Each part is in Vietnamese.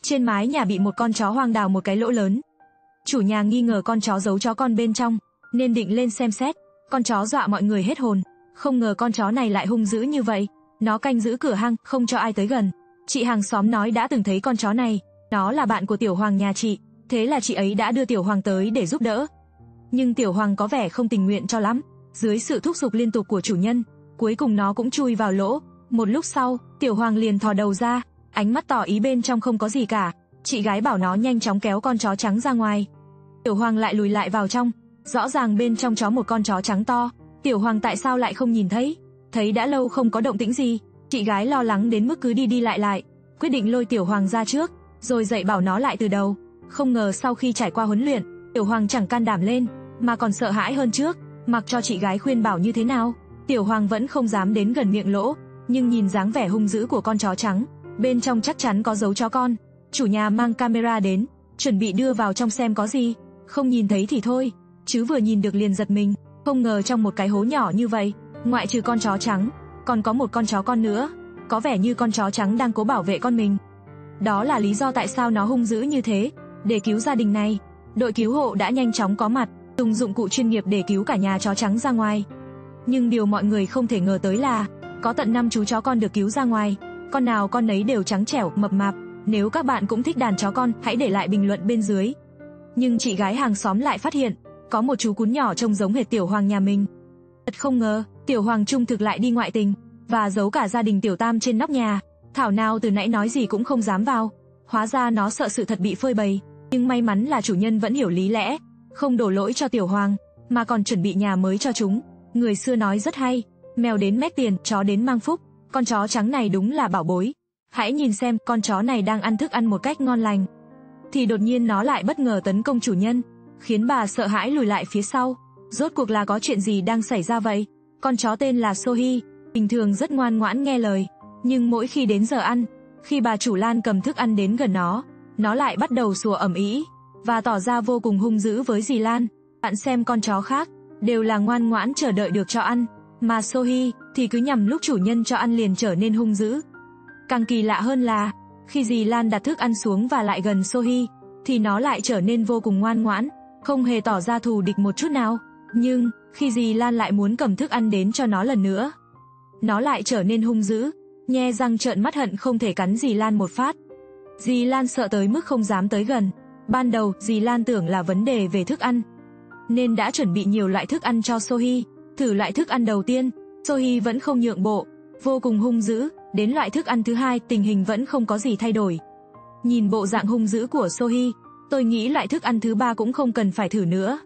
Trên mái nhà bị một con chó hoang đào một cái lỗ lớn. Chủ nhà nghi ngờ con chó giấu chó con bên trong, nên định lên xem xét. Con chó dọa mọi người hết hồn, không ngờ con chó này lại hung dữ như vậy. Nó canh giữ cửa hang, không cho ai tới gần. Chị hàng xóm nói đã từng thấy con chó này, nó là bạn của Tiểu Hoàng nhà chị, thế là chị ấy đã đưa Tiểu Hoàng tới để giúp đỡ. Nhưng Tiểu Hoàng có vẻ không tình nguyện cho lắm, dưới sự thúc giục liên tục của chủ nhân, cuối cùng nó cũng chui vào lỗ. Một lúc sau, Tiểu Hoàng liền thò đầu ra, ánh mắt tỏ ý bên trong không có gì cả. Chị gái bảo nó nhanh chóng kéo con chó trắng ra ngoài. Tiểu Hoàng lại lùi lại vào trong, rõ ràng bên trong chó một con chó trắng to. Tiểu Hoàng tại sao lại không nhìn thấy? Thấy đã lâu không có động tĩnh gì, chị gái lo lắng đến mức cứ đi đi lại, quyết định lôi Tiểu Hoàng ra trước, rồi dạy bảo nó lại từ đầu. Không ngờ sau khi trải qua huấn luyện, Tiểu Hoàng chẳng can đảm lên, mà còn sợ hãi hơn trước. Mặc cho chị gái khuyên bảo như thế nào, Tiểu Hoàng vẫn không dám đến gần miệng lỗ. Nhưng nhìn dáng vẻ hung dữ của con chó trắng, bên trong chắc chắn có dấu chó con. Chủ nhà mang camera đến, chuẩn bị đưa vào trong xem có gì. Không nhìn thấy thì thôi, chứ vừa nhìn được liền giật mình. Không ngờ trong một cái hố nhỏ như vậy, ngoại trừ con chó trắng, còn có một con chó con nữa. Có vẻ như con chó trắng đang cố bảo vệ con mình. Đó là lý do tại sao nó hung dữ như thế. Để cứu gia đình này, đội cứu hộ đã nhanh chóng có mặt, dùng dụng cụ chuyên nghiệp để cứu cả nhà chó trắng ra ngoài. Nhưng điều mọi người không thể ngờ tới là có tận 5 chú chó con được cứu ra ngoài, con nào con nấy đều trắng trẻo, mập mạp. Nếu các bạn cũng thích đàn chó con, hãy để lại bình luận bên dưới. Nhưng chị gái hàng xóm lại phát hiện, có một chú cún nhỏ trông giống hệt Tiểu Hoàng nhà mình. Thật không ngờ, Tiểu Hoàng trung thực lại đi ngoại tình, và giấu cả gia đình Tiểu Tam trên nóc nhà. Thảo nào từ nãy nói gì cũng không dám vào. Hóa ra nó sợ sự thật bị phơi bày. Nhưng may mắn là chủ nhân vẫn hiểu lý lẽ, không đổ lỗi cho Tiểu Hoàng, mà còn chuẩn bị nhà mới cho chúng. Người xưa nói rất hay, mèo đến mét tiền, chó đến mang phúc. Con chó trắng này đúng là bảo bối. Hãy nhìn xem, con chó này đang ăn thức ăn một cách ngon lành, thì đột nhiên nó lại bất ngờ tấn công chủ nhân, khiến bà sợ hãi lùi lại phía sau. Rốt cuộc là có chuyện gì đang xảy ra vậy? Con chó tên là Sohi, bình thường rất ngoan ngoãn nghe lời, nhưng mỗi khi đến giờ ăn, khi bà chủ Lan cầm thức ăn đến gần nó lại bắt đầu sủa ầm ĩ và tỏ ra vô cùng hung dữ với dì Lan. Bạn xem, con chó khác đều là ngoan ngoãn chờ đợi được cho ăn, mà Sohi thì cứ nhằm lúc chủ nhân cho ăn liền trở nên hung dữ. Càng kỳ lạ hơn là khi dì Lan đặt thức ăn xuống và lại gần Sohi, thì nó lại trở nên vô cùng ngoan ngoãn, không hề tỏ ra thù địch một chút nào. Nhưng khi dì Lan lại muốn cầm thức ăn đến cho nó lần nữa, nó lại trở nên hung dữ, nhe răng trợn mắt hận không thể cắn dì Lan một phát. Dì Lan sợ tới mức không dám tới gần. Ban đầu dì Lan tưởng là vấn đề về thức ăn, nên đã chuẩn bị nhiều loại thức ăn cho Sohi. Thử loại thức ăn đầu tiên, Sohi vẫn không nhượng bộ, vô cùng hung dữ. Đến loại thức ăn thứ hai, tình hình vẫn không có gì thay đổi. Nhìn bộ dạng hung dữ của Sohi, tôi nghĩ loại thức ăn thứ ba cũng không cần phải thử nữa.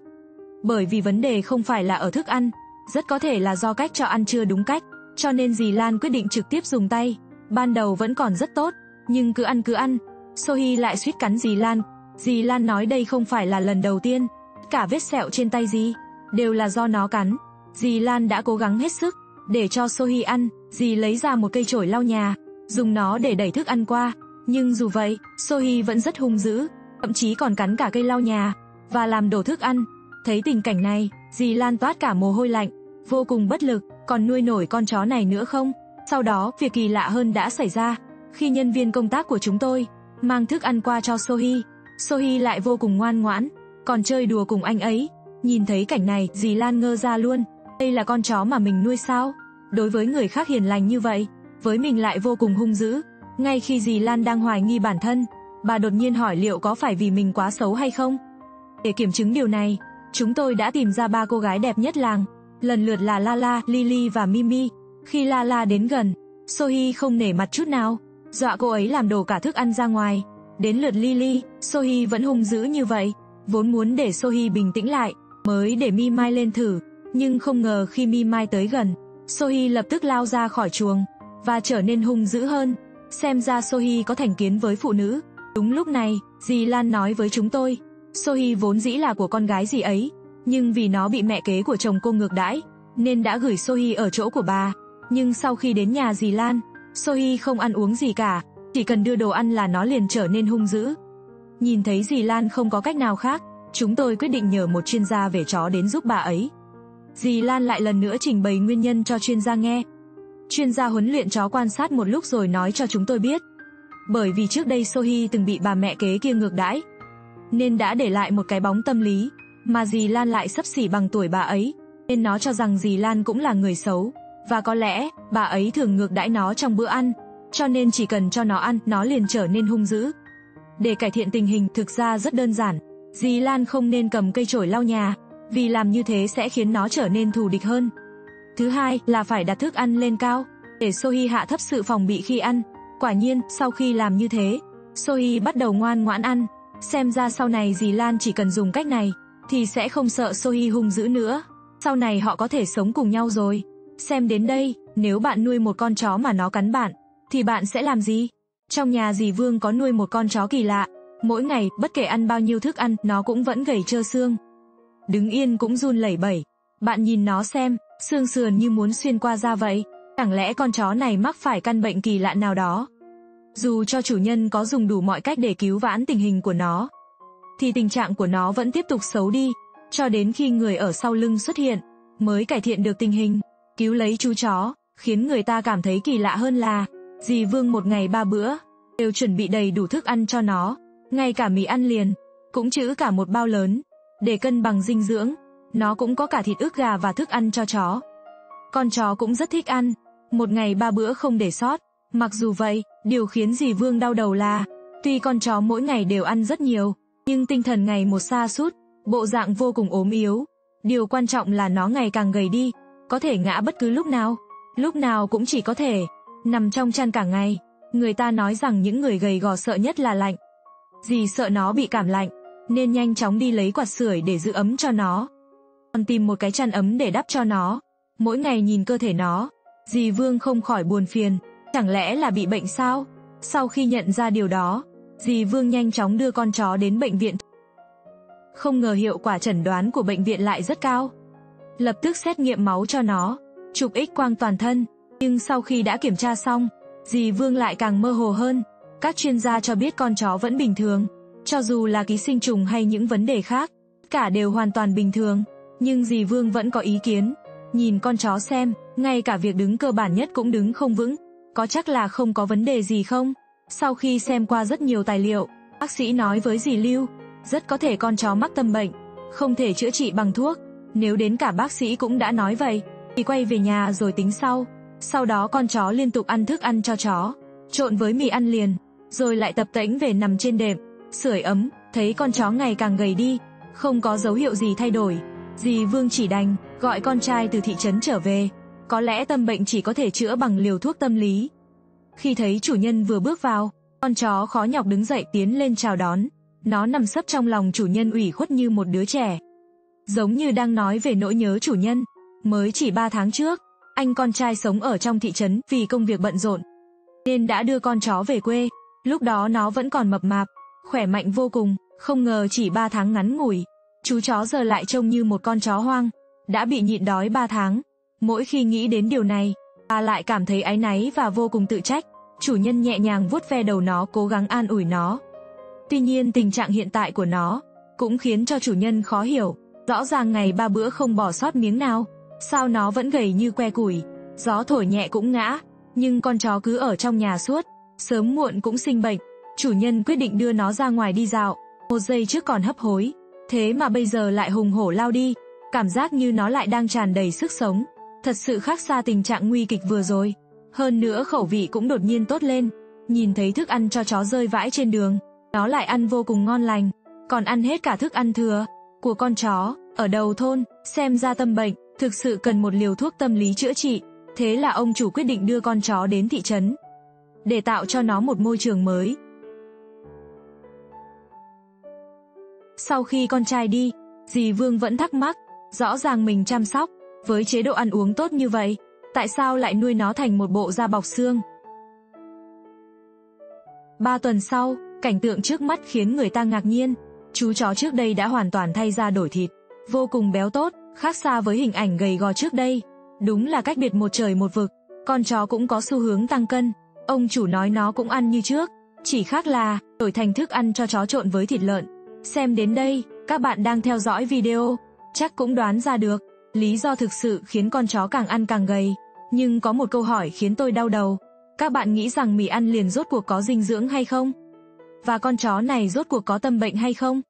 Bởi vì vấn đề không phải là ở thức ăn, rất có thể là do cách cho ăn chưa đúng cách, cho nên dì Lan quyết định trực tiếp dùng tay. Ban đầu vẫn còn rất tốt, nhưng cứ ăn, Sohi lại suýt cắn dì Lan. Dì Lan nói đây không phải là lần đầu tiên, cả vết sẹo trên tay dì đều là do nó cắn. Dì Lan đã cố gắng hết sức để cho Sohi ăn. Dì lấy ra một cây chổi lau nhà, dùng nó để đẩy thức ăn qua. Nhưng dù vậy, Sohi vẫn rất hung dữ, thậm chí còn cắn cả cây lau nhà và làm đổ thức ăn. Thấy tình cảnh này, dì Lan toát cả mồ hôi lạnh, vô cùng bất lực. Còn nuôi nổi con chó này nữa không? Sau đó, việc kỳ lạ hơn đã xảy ra. Khi nhân viên công tác của chúng tôi mang thức ăn qua cho Sohi, Sohi lại vô cùng ngoan ngoãn, còn chơi đùa cùng anh ấy. Nhìn thấy cảnh này, dì Lan ngơ ra luôn. Đây là con chó mà mình nuôi sao? Đối với người khác hiền lành như vậy, với mình lại vô cùng hung dữ. Ngay khi dì Lan đang hoài nghi bản thân, bà đột nhiên hỏi liệu có phải vì mình quá xấu hay không. Để kiểm chứng điều này, chúng tôi đã tìm ra 3 cô gái đẹp nhất làng, lần lượt là Lala, Lily và Mimi. Khi Lala đến gần, Sohi không nể mặt chút nào, dọa cô ấy làm đổ cả thức ăn ra ngoài. Đến lượt Lily, Sohi vẫn hung dữ như vậy, vốn muốn để Sohi bình tĩnh lại, mới để Mi Mai lên thử. Nhưng không ngờ khi Mi Mai tới gần, Sohi lập tức lao ra khỏi chuồng và trở nên hung dữ hơn. Xem ra Sohi có thành kiến với phụ nữ. Đúng lúc này, dì Lan nói với chúng tôi, Sohi vốn dĩ là của con gái dì ấy, nhưng vì nó bị mẹ kế của chồng cô ngược đãi, nên đã gửi Sohi ở chỗ của bà. Nhưng sau khi đến nhà dì Lan, Sohi không ăn uống gì cả, chỉ cần đưa đồ ăn là nó liền trở nên hung dữ. Nhìn thấy dì Lan không có cách nào khác, chúng tôi quyết định nhờ một chuyên gia về chó đến giúp bà ấy. Dì Lan lại lần nữa trình bày nguyên nhân cho chuyên gia nghe. Chuyên gia huấn luyện chó quan sát một lúc rồi nói cho chúng tôi biết, Bởi vì trước đây Sohee từng bị bà mẹ kế kia ngược đãi, nên đã để lại một cái bóng tâm lý, mà dì Lan lại xấp xỉ bằng tuổi bà ấy, nên nó cho rằng dì Lan cũng là người xấu, và có lẽ bà ấy thường ngược đãi nó trong bữa ăn, cho nên chỉ cần cho nó ăn, nó liền trở nên hung dữ. Để cải thiện tình hình thực ra rất đơn giản, dì Lan không nên cầm cây chổi lau nhà, vì làm như thế sẽ khiến nó trở nên thù địch hơn. Thứ hai là phải đặt thức ăn lên cao, để Sohee hạ thấp sự phòng bị khi ăn. Quả nhiên, sau khi làm như thế, Sohee bắt đầu ngoan ngoãn ăn. Xem ra sau này dì Lan chỉ cần dùng cách này, thì sẽ không sợ Sohee hung dữ nữa. Sau này họ có thể sống cùng nhau rồi. Xem đến đây, nếu bạn nuôi một con chó mà nó cắn bạn, thì bạn sẽ làm gì? Trong nhà dì Vương có nuôi một con chó kỳ lạ. Mỗi ngày, bất kể ăn bao nhiêu thức ăn, nó cũng vẫn gầy trơ xương. Đứng yên cũng run lẩy bẩy. Bạn nhìn nó xem, xương sườn như muốn xuyên qua da vậy. Chẳng lẽ con chó này mắc phải căn bệnh kỳ lạ nào đó? Dù cho chủ nhân có dùng đủ mọi cách để cứu vãn tình hình của nó, thì tình trạng của nó vẫn tiếp tục xấu đi, cho đến khi người ở sau lưng xuất hiện, mới cải thiện được tình hình, cứu lấy chú chó. Khiến người ta cảm thấy kỳ lạ hơn là, dì Vương một ngày 3 bữa, đều chuẩn bị đầy đủ thức ăn cho nó, ngay cả mì ăn liền, cũng trữ cả một bao lớn. Để cân bằng dinh dưỡng, nó cũng có cả thịt ức gà và thức ăn cho chó. Con chó cũng rất thích ăn, một ngày 3 bữa không để sót. Mặc dù vậy, điều khiến dì Vương đau đầu là, tuy con chó mỗi ngày đều ăn rất nhiều, nhưng tinh thần ngày một sa sút, bộ dạng vô cùng ốm yếu. Điều quan trọng là nó ngày càng gầy đi, có thể ngã bất cứ lúc nào cũng chỉ có thể nằm trong chăn cả ngày. Người ta nói rằng những người gầy gò sợ nhất là lạnh. Dì sợ nó bị cảm lạnh, nên nhanh chóng đi lấy quạt sưởi để giữ ấm cho nó, còn tìm một cái chăn ấm để đắp cho nó. Mỗi ngày nhìn cơ thể nó, dì Vương không khỏi buồn phiền, chẳng lẽ là bị bệnh sao? Sau khi nhận ra điều đó, dì Vương nhanh chóng đưa con chó đến bệnh viện. Không ngờ hiệu quả chẩn đoán của bệnh viện lại rất cao. Lập tức xét nghiệm máu cho nó, chụp X-quang toàn thân, nhưng sau khi đã kiểm tra xong, dì Vương lại càng mơ hồ hơn. Các chuyên gia cho biết con chó vẫn bình thường, cho dù là ký sinh trùng hay những vấn đề khác, cả đều hoàn toàn bình thường. Nhưng dì Vương vẫn có ý kiến. Nhìn con chó xem, ngay cả việc đứng cơ bản nhất cũng đứng không vững, có chắc là không có vấn đề gì không? Sau khi xem qua rất nhiều tài liệu, bác sĩ nói với dì Lưu, rất có thể con chó mắc tâm bệnh, không thể chữa trị bằng thuốc. Nếu đến cả bác sĩ cũng đã nói vậy, thì quay về nhà rồi tính sau. Sau đó con chó liên tục ăn thức ăn cho chó, trộn với mì ăn liền, rồi lại tập tễnh về nằm trên đệm, sưởi ấm. Thấy con chó ngày càng gầy đi, không có dấu hiệu gì thay đổi, dì Vương chỉ đành gọi con trai từ thị trấn trở về. Có lẽ tâm bệnh chỉ có thể chữa bằng liều thuốc tâm lý. Khi thấy chủ nhân vừa bước vào, con chó khó nhọc đứng dậy tiến lên chào đón. Nó nằm sấp trong lòng chủ nhân ủy khuất như một đứa trẻ, giống như đang nói về nỗi nhớ chủ nhân. Mới chỉ 3 tháng trước, anh con trai sống ở trong thị trấn vì công việc bận rộn, nên đã đưa con chó về quê. Lúc đó nó vẫn còn mập mạp, khỏe mạnh vô cùng. Không ngờ chỉ 3 tháng ngắn ngủi, chú chó giờ lại trông như một con chó hoang, đã bị nhịn đói 3 tháng. Mỗi khi nghĩ đến điều này, bà lại cảm thấy áy náy và vô cùng tự trách. Chủ nhân nhẹ nhàng vuốt ve đầu nó, cố gắng an ủi nó. Tuy nhiên tình trạng hiện tại của nó cũng khiến cho chủ nhân khó hiểu. Rõ ràng ngày 3 bữa không bỏ sót miếng nào, sao nó vẫn gầy như que củi, gió thổi nhẹ cũng ngã. Nhưng con chó cứ ở trong nhà suốt, sớm muộn cũng sinh bệnh. Chủ nhân quyết định đưa nó ra ngoài đi dạo. Một giây trước còn hấp hối, thế mà bây giờ lại hùng hổ lao đi. Cảm giác như nó lại đang tràn đầy sức sống, thật sự khác xa tình trạng nguy kịch vừa rồi. Hơn nữa khẩu vị cũng đột nhiên tốt lên. Nhìn thấy thức ăn cho chó rơi vãi trên đường, nó lại ăn vô cùng ngon lành, còn ăn hết cả thức ăn thừa của con chó ở đầu thôn. Xem ra tâm bệnh thực sự cần một liều thuốc tâm lý chữa trị. Thế là ông chủ quyết định đưa con chó đến thị trấn để tạo cho nó một môi trường mới. Sau khi con trai đi, dì Vương vẫn thắc mắc, rõ ràng mình chăm sóc với chế độ ăn uống tốt như vậy, tại sao lại nuôi nó thành một bộ da bọc xương? 3 tuần sau, cảnh tượng trước mắt khiến người ta ngạc nhiên. Chú chó trước đây đã hoàn toàn thay da đổi thịt, vô cùng béo tốt, khác xa với hình ảnh gầy gò trước đây. Đúng là cách biệt một trời một vực. Con chó cũng có xu hướng tăng cân. Ông chủ nói nó cũng ăn như trước, chỉ khác là đổi thành thức ăn cho chó trộn với thịt lợn. Xem đến đây, các bạn đang theo dõi video, chắc cũng đoán ra được lý do thực sự khiến con chó càng ăn càng gầy. Nhưng có một câu hỏi khiến tôi đau đầu. Các bạn nghĩ rằng mì ăn liền rốt cuộc có dinh dưỡng hay không? Và con chó này rốt cuộc có tâm bệnh hay không?